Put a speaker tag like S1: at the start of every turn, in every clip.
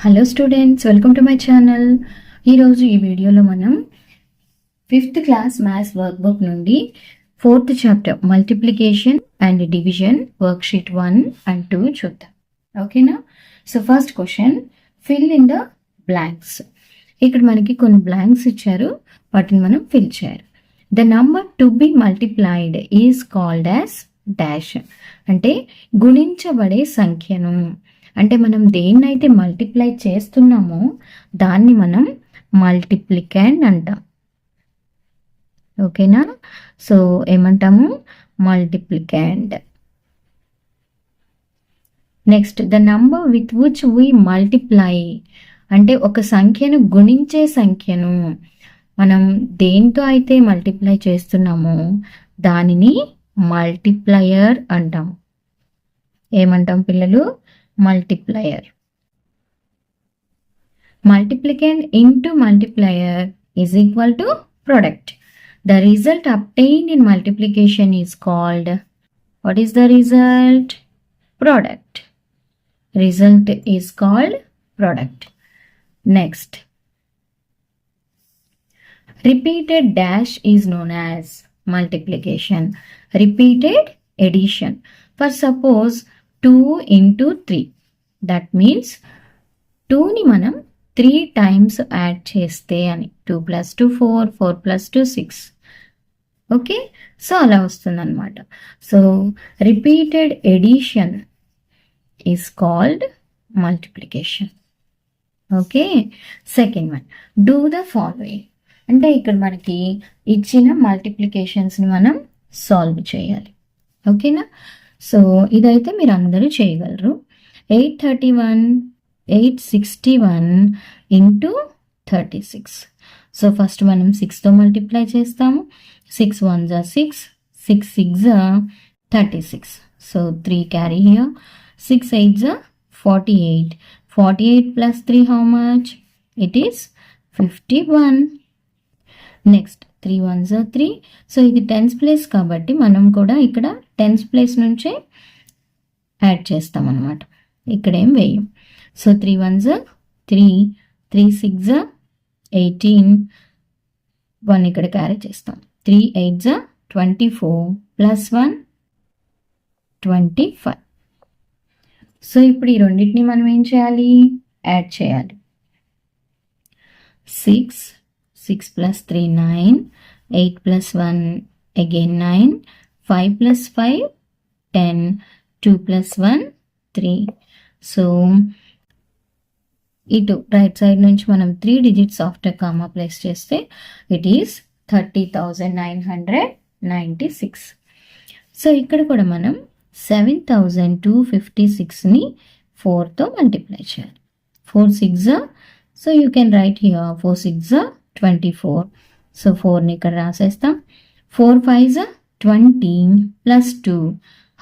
S1: Hello students, welcome to my channel. ఈరోజు ఈ వీడియోలో మనం 5th క్లాస్ మ్యాథ్స్ వర్క్బుక్ నుండి 4th chapter multiplication and division worksheet 1 and 2 చూద్దాం. ఓకేనా? So first question, fill in the blanks. ఇక్కడ మనకి కొన్ని బ్లాంక్స్ ఇచ్చారు, వాటిని మనం ఫిల్ చేయాలి. The number to be multiplied is called as dash. అంటే గుణించబడే సంఖ్యను, అంటే మనం దేన్నైతే మల్టిప్లై చేస్తున్నామో దాన్ని మనం మల్టిప్లికెండ్ అంటాం. ఓకేనా? సో ఏమంటాము? Multiplicand. Next, the number with which we multiply, అంటే ఒక సంఖ్యను గుణించే సంఖ్యను మనం దేంతో అయితే మల్టిప్లై చేస్తున్నామో దానిని మల్టిప్లయర్ అంటాం. ఏమంటాం పిల్లలు? multiplier. Multiplicand into multiplier is equal to product. The result obtained in multiplication is called, what is the result? Product. Result is called product. Next, repeated dash is known as multiplication. Repeated addition. For suppose 2 into 3. That means 2 ni మనం 3 times add చేస్తే అని. 2 + 2 4, 4 + 2 6. Okay, so అలా వస్తుంది అనమాట. So repeated edition is called multiplication. Okay, second one, do the following. అంటే ఇక్కడ మనకి ఇచ్చిన మల్టిప్లికేషన్స్ని మనం సాల్వ్ చేయాలి. ఓకేనా? సో ఇదైతే మీరు అందరూ చేయగలరు. 861 into 36. సో ఫస్ట్ మనం 6తో మల్టిప్లై చేస్తాము. 6 1s are 6, 6 6s are 36. So 3 carry here. 6 8s are 48. 48 plus 3 how much? It is 51. Next 3 1s are 3. So ఇది 10th ప్లేస్ కాబట్టి మనం కూడా ఇక్కడ 10th ప్లేస్ నుంచే యాడ్ చేస్తాం అన్నమాట. ఇక్కడేం వేయం. So 3 1s are 3, 3 6s are 18, 1 ఇక్కడ క్యారీ చేస్తాం. 3 8s are 24 plus 1 25. సో ఇప్పుడు ఈ రెండింటిని మనం ఏం చేయాలి? యాడ్ చేయాలి. 6 plus 3 9, 8 plus 1 again 9, 5 plus 5 10, 2 plus 1 3. So ఇటు రైట్ సైడ్ నుంచి మనం 3 digits ఆఫ్టర్ కామా ప్లేస్ చేస్తే ఇట్ ఈస్ 30,996. సో ఇక్కడ కూడా మనం 7,256ని 4తో మల్టిప్లై చేయాలి. 4 6s are, so you can write here 4 6s are 24. So 4ని ఇక్కడ రాసేస్తాం. 4 5s are 20 plus 2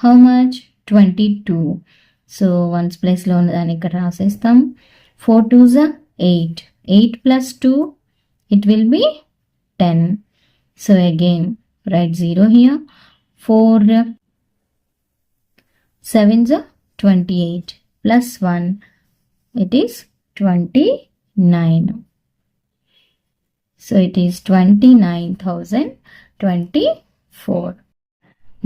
S1: how much? 22. So 1s ప్లేస్లో ఉన్న దాన్ని ఇక్కడ రాసేస్తాం. 4 2s are 8. 8 plus 2 it will be 10. So again write 0 here. 4 7s are 28 plus 1 it is 29. So it is 29,024.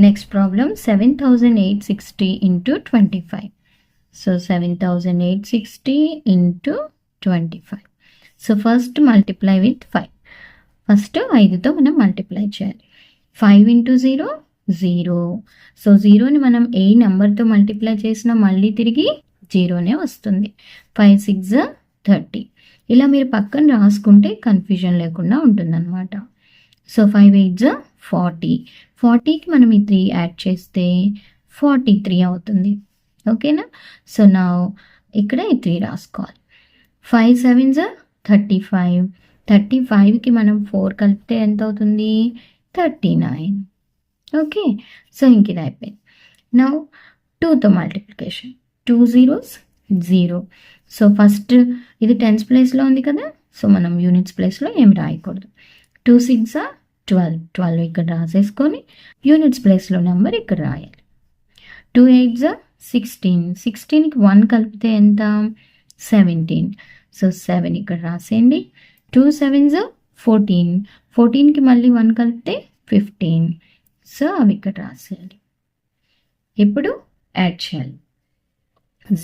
S1: Next problem, 7,860 into 25. So 7,860 into 25. So first multiply with 5. First 5తో మనం multiply చేయాలి. 5 into 0 0. So 0ని మనం ఏ నెంబర్తో multiply చేసినా మళ్ళీ తిరిగి 0నే వస్తుంది. 5 6 30. ఇలా మీరు పక్కన రాసుకుంటే కన్ఫ్యూజన్ లేకుండా ఉంటుందన్నమాట. So 5 8s are 40. 40కి మనం ఈ 3 యాడ్ చేస్తే 43 అవుతుంది. ఓకేనా? సో నా ఇక్కడ ఈ 3 రాసుకోవాలి. 5 7s are 35. 35కి మనం 4 కలిపితే ఎంత అవుతుంది? 39. ఓకే, సో ఇంక ఇది అయిపోయింది. నా 2తో మల్టిప్లికేషన్. 2 zeros 0. సో ఫస్ట్ ఇది 10th ప్లేస్లో ఉంది కదా, సో మనం యూనిట్స్ ప్లేస్లో ఏం రాయకూడదు. 2 6s are 12 ఇక్కడ రాసేసుకొని యూనిట్స్ ప్లేస్లో నెంబర్ ఇక్కడ రాయాలి. 2 8s 16, 16కి 1 కలిపితే ఎంత? 17. సో 7 ఇక్కడ రాసేయండి. 2 7s 14, 14కి మళ్ళీ 1 కలిపితే 15. సో అవి ఇక్కడ రాసేయాలి. ఇప్పుడు యాడ్ చేయాలి.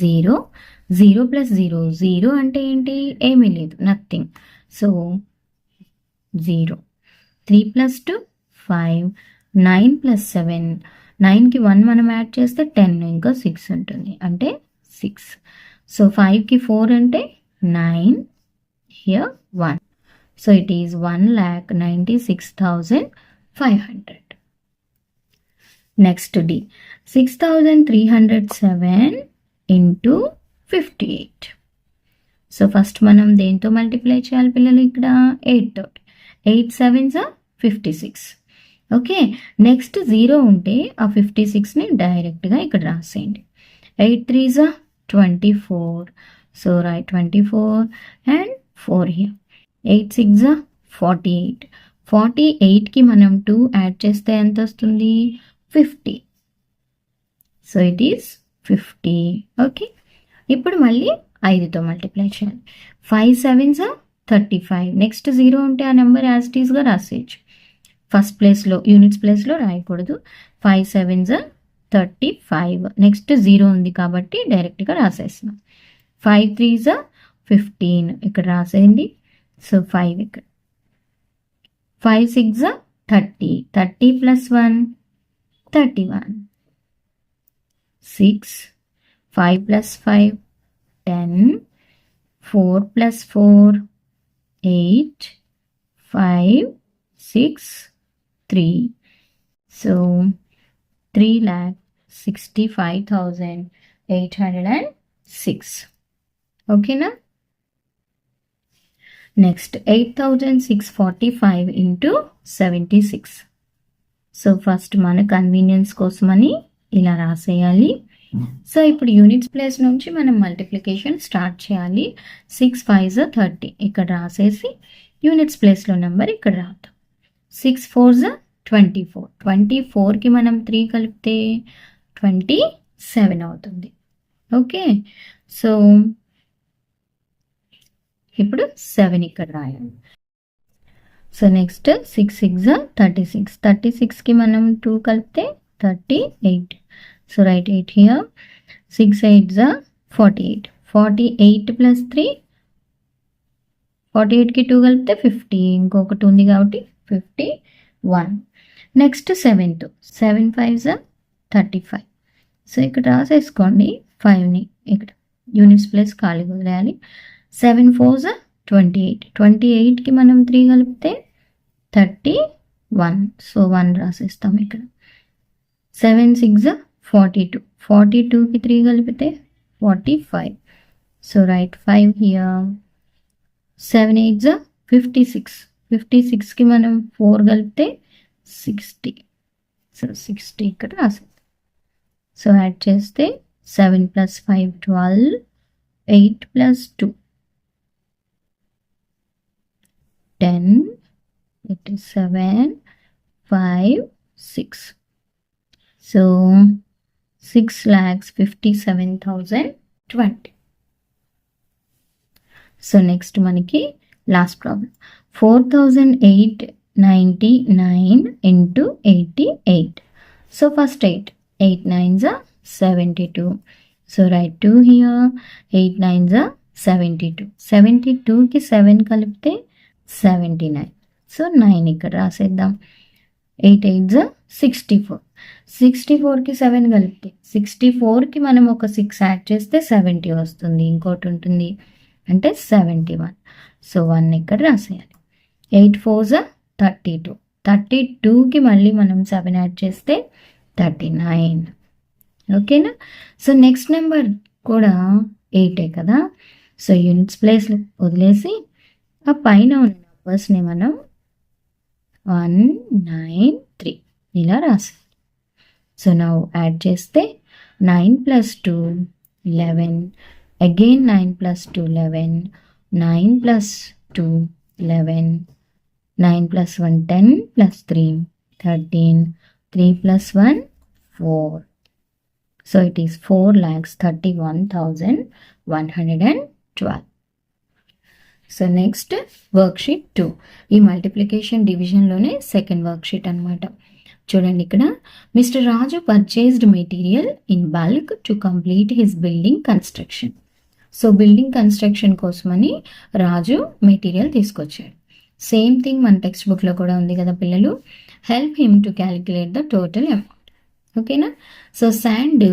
S1: 0 0 + 0, 0 అంటే ఏంటి? ఏమీ లేదు, నథింగ్. సో 0. 3 + 2 5, 9 + 7, 9కి 1 మనం యాడ్ చేస్తే 10, ఇంకా 6 ఉంటుంది, అంటే 6. సో 5కి 4 అంటే 9, here 1. So it is 1,96,500. Next D, 6,307 into 58. So first మనం దేంతో మల్టిప్లై చేయాలి పిల్లలు? ఇక్కడ 8 తోటి. 8 7s 56. ఓకే, నెక్స్ట్ 0 ఉంటే ఆ 56ని డైరెక్ట్గా ఇక్కడ రాసేయండి. 8 3s 24. So right 24 and 4 here. 8 6 48. 48కి మనం 2 యాడ్ చేస్తే ఎంత వస్తుంది? 50. So it is 50. ఓకే, ఇప్పుడు మళ్ళీ 5తో మల్టిప్లై చేయాలి. 5 7s 35. నెక్స్ట్ 0 ఉంటే ఆ నెంబర్ యాజ్ ఇట్ ఈస్గా రాసేయచ్చు. ఫస్ట్ ప్లేస్లో, యూనిట్స్ ప్లేస్లో రాయకూడదు. 5 7s 35. నెక్స్ట్ 0 ఉంది కాబట్టి డైరెక్ట్గా రాసేస్తున్నాం. 5 3s 15 ఇక్కడ రాసేయండి. సో 5 ఇక్కడ. 5 6 30. 30 + 1 31. 6 5 + 5 10. 4 + 4 8. 5 6 3. So 3,65,806. ఓకేనా? Next 8,645 into 76. సో ఫస్ట్ మన కన్వీనియన్స్ కోసమని ఇలా రాసేయాలి. సో ఇప్పుడు యూనిట్స్ ప్లేస్ నుంచి మనం మల్టిప్లికేషన్ స్టార్ట్ చేయాలి. 6 5s 30 ఇక్కడ రాసేసి యూనిట్స్ ప్లేస్లో నెంబర్ ఇక్కడ రాద్దాం. 6 4s 24. 24కి మనం 3 కలిపితే 27 అవుతుంది. ఓకే, సో ఇప్పుడు 7 ఇక్కడ రాయాలి. So next 6 6 36. 36కి మనం 2 కలిపితే 38. So right 8 here. 6 8s 48. 48 + 3, 48కి 2 కలిపితే 50, ఇంకొకటి ఉంది కాబట్టి 51. Next 7th. 7 5s 35. సో ఇక్కడ రాసేసుకోండి 5ని ఇక్కడ యూనిట్స్ ప్లేస్ ఖాళీగా వదిలేయాలి. 7 4s 28. 28కి మనం 3 కలిపితే 31. సో 1 రాసేస్తాం ఇక్కడ. 7 6 42. 42కి 3 కలిపితే 45. So right 5 here. 7 8s 56. 56కి మనం 4 కలిపితే 60. సో 60 ఇక్కడ రాసేద్దాం. సో యాడ్ చేస్తే 7 + 5 12. 8 + 2 10. It is 7 5 6. So 6,57,020. So next మనకి last problem 4,899 into 88. So first 8 9s 72. So right 2 here. 8 9s 72. 72కి 7 కలిపితే 79. సో 9 ఇక్కడ రాసేద్దాం. 8 8s 64. 64కి 7 కలిపితే 64కి మనం ఒక 6 యాడ్ చేస్తే 70 వస్తుంది, ఇంకోటి ఉంటుంది, అంటే 71. సో 1 ఇక్కడ రాసేయాలి. 8 4s 32. 32కి మళ్ళీ మనం 7 యాడ్ చేస్తే 39. ఓకేనా? సో నెక్స్ట్ నెంబర్ కూడా 8 కదా. సో యూనిట్స్ ప్లేస్లో వదిలేసి ఆ పైన ఉన్న నెంబర్స్ని మనం 193 ఇలా రాసాలి. సో నా యాడ్ చేస్తే 9 + 2 11. Again 9 + 2 11. 9 + 2 11. 9 plus 1 10 plus 3 13, 3 plus 1 4. So it is 4,31,112. So next worksheet 2. ఈ మల్టిప్లికేషన్ డివిజన్లోనే సెకండ్ వర్క్షీట్ అనమాట. చూడండి ఇక్కడ, mister Raju purchased material in bulk to complete his building construction. So building construction కోసమని రాజు మెటీరియల్ తీసుకొచ్చాడు. సేమ్ థింగ్ మన text బుక్లో కూడా ఉంది కదా పిల్లలు. Help him to calculate the total amount. ఓకేనా. సో శాండ్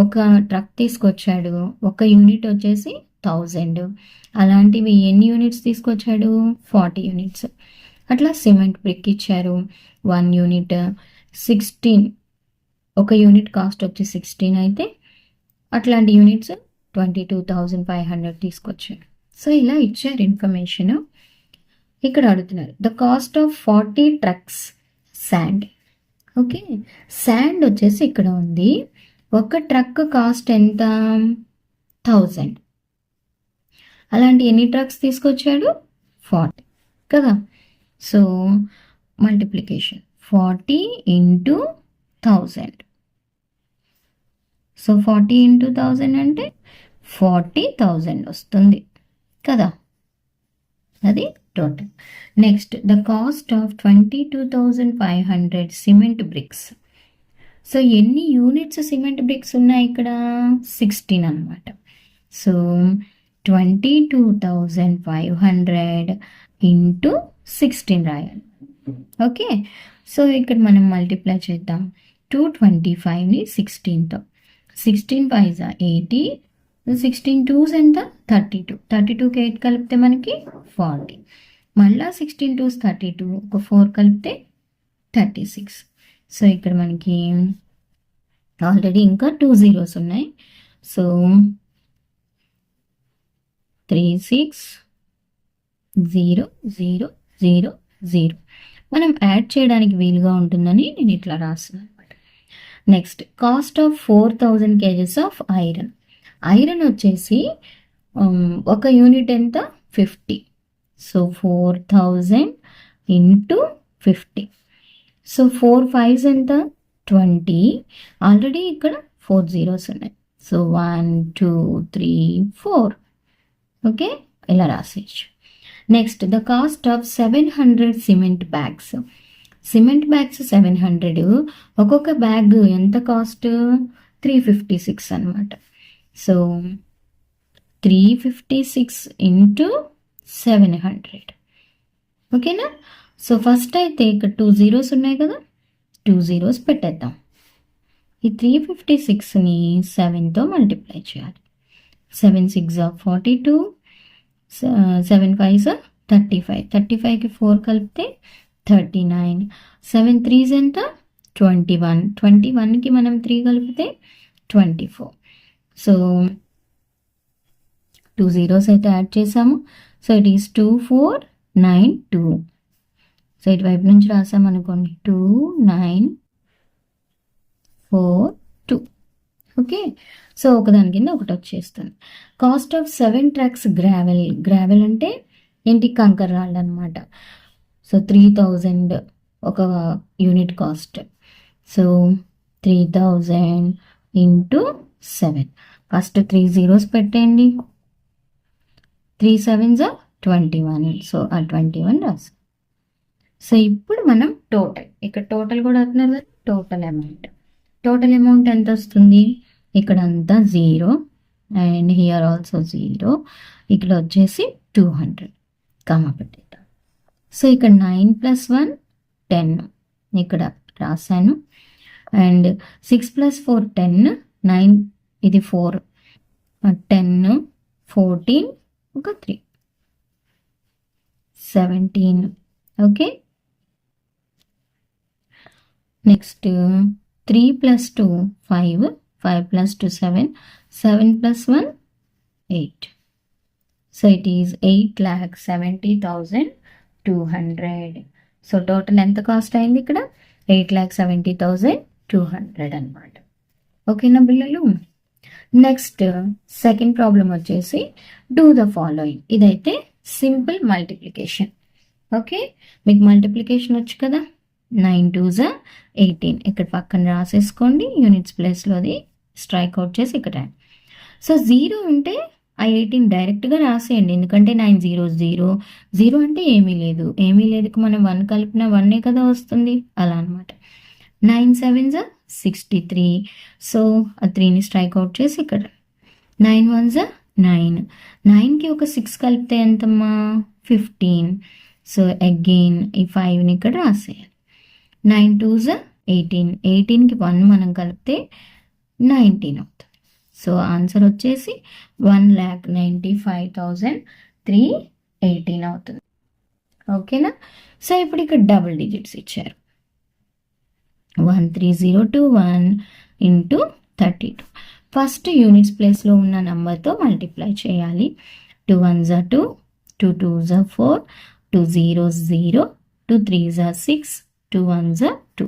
S1: ఒక ట్రక్ తీసుకొచ్చాడు, ఒక యూనిట్ వచ్చేసి 1000. అలాంటివి ఎన్ని యూనిట్స్ తీసుకొచ్చాడు? 40 యూనిట్స్. అట్లా సిమెంట్ బ్రిక్ ఇచ్చారు 1 యూనిట్ 16. ఒక యూనిట్ కాస్ట్ వచ్చి 16 అయితే అట్లాంటి యూనిట్స్ 22,500 తీసుకొచ్చారు. సో ఇలా ఇచ్చారు ఇన్ఫర్మేషన్. ఇక్కడ అడుగుతున్నారు the cost of 40 trucks sand. Okay, sand వచ్చేసి ఇక్కడ ఉంది. ఒక ట్రక్ కాస్ట్ ఎంత? 1000. అలాంటి ఎన్ని ట్రక్స్ తీసుకొచ్చాడు? 40 కదా. So multiplication 40 into 1000. So 40 into 1000 అంటే 40,000 వస్తుంది కదా. అది total. Next the cost of 22,500 cement bricks. So ఎన్ని యూనిట్స్ సిమెంట్ బ్రిక్స్ ఉన్నాయి ఇక్కడ? 16 అనమాట. సో 22,500 into 16 రాయాలి. ఓకే, సో ఇక్కడ మనం మల్టిప్లై చేద్దాం. 225ని 16తో. 16 5 80, 16 2s ఎంత? 32. 32కి 8 కలిపితే మనకి 40. మళ్ళా 16 2s 32, ఒక 4 కలిపితే 36. సో ఇక్కడ మనకి ఆల్రెడీ ఇంకా 2 zeros ఉన్నాయి. సో 36,0,0,0. మనం యాడ్ చేయడానికి వీలుగా ఉంటుందని నేను ఇట్లా రాస్తున్నాను అనమాట. Next cost of 4,000 kgs of iron. Iron వచ్చేసి ఒక యూనిట్ ఎంత? 50. So 4,000 into 50. సో 4 5s ఎంత? 20. ఆల్రెడీ ఇక్కడ 4 zeros ఉన్నాయి. సో 1 2 3 4. ఓకే, ఇలా రాసేయచ్చు. Next the cost of 700 cement bags. Cement bags 700. ఒక్కొక్క బ్యాగ్ ఎంత కాస్ట్? 356 అనమాట. So 356 into 700. ఓకేనా. సో ఫస్ట్ అయితే ఇక్కడ 2 zeros ఉన్నాయి కదా, 2 zeros పెట్టేద్దాం. ఈ 356ని 7తో మల్టిప్లై చేయాలి. 7 6 42, 7 5 35. 35కి 4 కలిపితే 39. 7 3s ఎంత? 21. 21కి మనం 3 కలిపితే 24. సో 2 zeros అయితే యాడ్ చేసాము. So it is 2492. సో ఇటువైపు నుంచి రాసామనుకోండి 2942. ఓకే, సో ఒకదాని కింద ఒకటి వచ్చేస్తుంది. Cost of 7 trucks gravel. Gravel అంటే ఏంటి? కంకర రాళ్ళు అనమాట. సో 3,000 ఒక unit cost. So 3,000 into 7. First 3 zeros పెట్టండి. 3 7s 21. సో ఆ 21 రాసి. సో ఇప్పుడు మనం టోటల్, ఇక్కడ టోటల్ కూడా అవుతున్నారు కదా, టోటల్ అమౌంట్. టోటల్ అమౌంట్ ఎంత వస్తుంది? ఇక్కడ అంతా 0 అండ్ హియర్ ఆల్సో 0. ఇక్కడ వచ్చేసి 200 కామా పెట్టేద్దాం. సో ఇక్కడ 9 + 1 10 ఇక్కడ రాశాను. అండ్ 6 + 4 10, 9 ఇది 4, 10 14 ఒక 3 17. Okay, next 3 + 2 5, 5 + 2 7, 7 + 1 8. So it is 8,70,200. So total ఎంత కాస్ట్ అయింది ఇక్కడ? 8,70,200 అనమాట. ఓకేనా పిల్లలు. నెక్స్ట్ సెకండ్ ప్రాబ్లం వచ్చేసి డూ ద ఫాలోయింగ్. ఇదైతే సింపుల్ మల్టిప్లికేషన్. ఓకే, మీకు మల్టిప్లికేషన్ వచ్చు కదా. 9 2s 18 ఇక్కడ పక్కన రాసేసుకోండి. యూనిట్స్ ప్లేస్లోది స్ట్రైక్ అవుట్ చేసి ఇక్కడ. సో 0 ఉంటే ఆ 18 డైరెక్ట్గా రాసేయండి, ఎందుకంటే 9 0 0 0 అంటే ఏమీ లేదు. ఏమీ లేదుకి మనం 1 కలిపిన 1 కదా వస్తుంది, అలా అనమాట. 9 7s 63. సో ఆ 3ని స్ట్రైక్ అవుట్ చేసి ఇక్కడ. 9 1s 9. 9కి ఒక 6 కలిపితే ఎంతమ్మా 15. సో అగైన్ ఈ 5ని ఇక్కడ రాసేయాలి. 9 2s 18. 18కి 1 మనం కలిపితే 19 అవుతుంది. సో ఆన్సర్ వచ్చేసి 1,95,318 అవుతుంది. ఓకేనా. సో ఇప్పుడు ఇక్కడ డబుల్ డిజిట్స్ ఇచ్చారు. 13021 ఇంటూ 32. ఫస్ట్ యూనిట్స్ ప్లేస్లో ఉన్న నెంబర్తో మల్టిప్లై చేయాలి. 2 1s 2, 2 2s 4, 2 0s 0, 2 3s 6, 2 1s 2.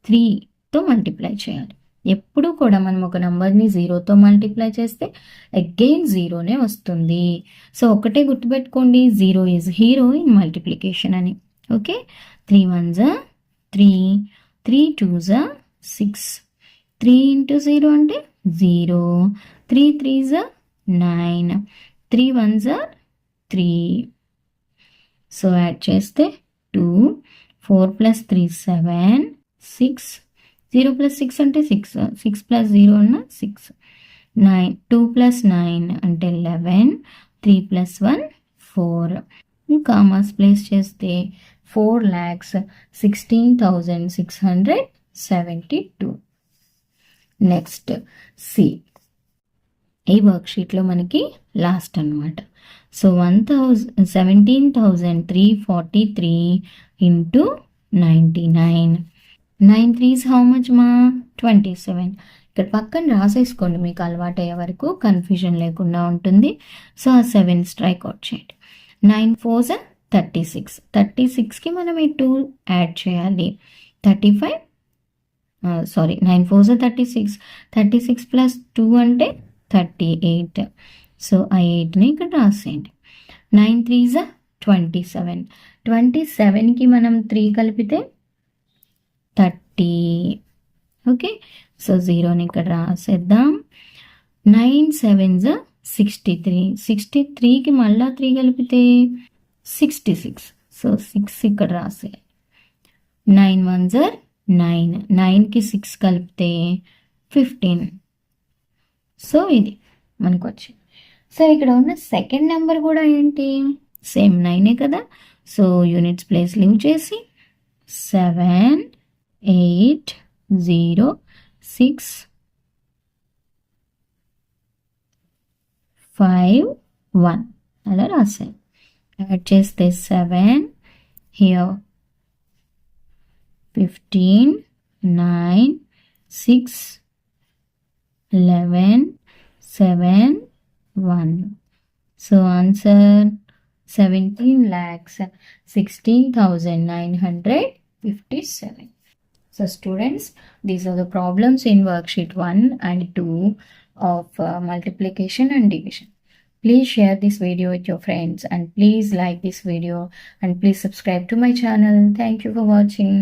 S1: 3తో multiply చేయాలి. ఎప్పుడు కూడా మనం ఒక నెంబర్ని 0తో మల్టిప్లై చేస్తే అగైన్ 0నే వస్తుంది. సో ఒకటే గుర్తుపెట్టుకోండి, 0 ఈజ్ హీరో ఇన్ మల్టిప్లికేషన్ అని. ఓకే, 3 1s 3, 3 2s 6, 3 ఇంటూ 0 అంటే 0, 3 3s 9, 3 1s 3. సో యాడ్ చేస్తే 2, 4 + 3 7, 6, 0 + 6 అంటే 6, 6 + 0 అన్న 6, 9, 2 + 9 అంటే 11, 3 + 1 4. కామాస్ ప్లేస్ చేస్తే 4,16,672. Next C. ఈ వర్క్షీట్లో మనకి లాస్ట్ అనమాట. So 17,343 into 99. 9 3s how much మా 27. ఇక్కడ పక్కన రాసేసుకోండి, మీకు అలవాటు అయ్యే వరకు కన్ఫ్యూజన్ లేకుండా ఉంటుంది. సో ఆ 7 స్ట్రైక్ అవుట్ చేయండి. 9 4s 36. 36కి మనం ఈ 2 యాడ్ చేయాలి. 35, సారీ 9 4s 36. 36 + 2 అంటే 38. సో ఆ 8ని ఇక్కడ రాసేయండి. 9 3s 27. 27కి మనం 3 కలిపితే 30. ఓకే, సో 0ని ఇక్కడ రాసేద్దాం. 9 7s 63. 63కి మళ్ళా 3 కలిపితే 66. సో 6 ఇక్కడ రాసేయాలి. 9 1s 9. 9కి 6 కలిపితే 15. సో ఇది మనకు వచ్చింది. సో ఇక్కడ ఉన్న సెకండ్ నెంబర్ కూడా ఏంటి, సేమ్ 9 కదా. సో యూనిట్స్ ప్లేస్ లీవ్ చేసి 7 8 0 6 5 1 అలా రాసాను. యాడ్ చేస్తే 7 here 15 9 6 11 7 1. So answer 17,16,957. So students, these are the problems in worksheet 1 and 2 of multiplication and division. Please share this video with your friends and please like this video and please subscribe to my channel. Thank you for watching.